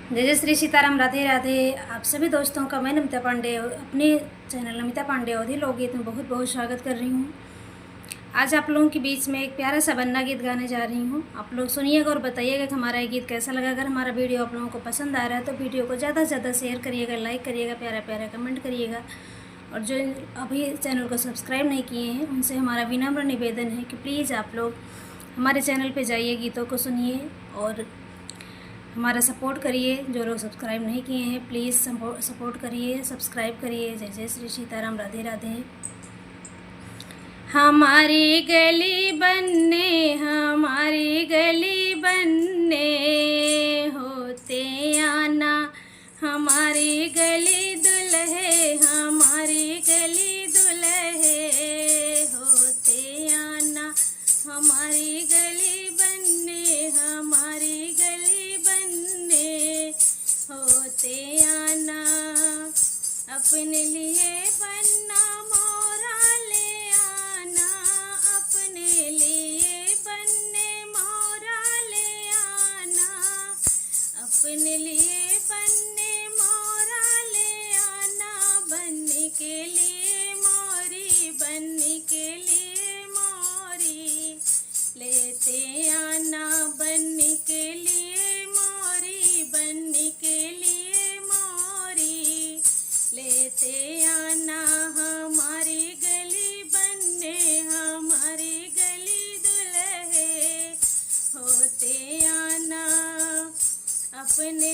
जय जय श्री सीताराम, राधे राधे। आप सभी दोस्तों का मैं नमिता पांडे अपने चैनल नमिता पांडे अवधी लोकगीत में बहुत बहुत स्वागत कर रही हूँ। आज आप लोगों के बीच में एक प्यारा सा बन्ना गीत गाने जा रही हूँ। आप लोग सुनिएगा और बताइएगा कि हमारा ये गीत कैसा लगा। अगर हमारा वीडियो आप लोगों को पसंद आ रहा है तो वीडियो को ज़्यादा से ज़्यादा शेयर करिएगा, लाइक करिएगा, प्यारा प्यारा कमेंट करिएगा। और जो अभी चैनल को सब्सक्राइब नहीं किए हैं उनसे हमारा विनम्र निवेदन है कि प्लीज़ आप लोग हमारे चैनल पर जाइए, गीतों को सुनिए और हमारा सपोर्ट करिए। जो लोग सब्सक्राइब नहीं किए हैं प्लीज़ सपोर्ट करिए, सब्सक्राइब करिए। जय जय श्री सीताराम, राधे राधे। हमारी गली बनने होते आना, हमारी गली दुल्हे होते आना। हमारी गली बनने होते आना। अपने लिए बनना मोरा ले आना, अपने लिए बनने मोरा ले आना। अपने लिए बनने मोरा ले आना। बनने के लिए मोरी लेते आना। बनने के लिए मोरी लेते आना। हमारी गली दुल्हे होते आना। अपने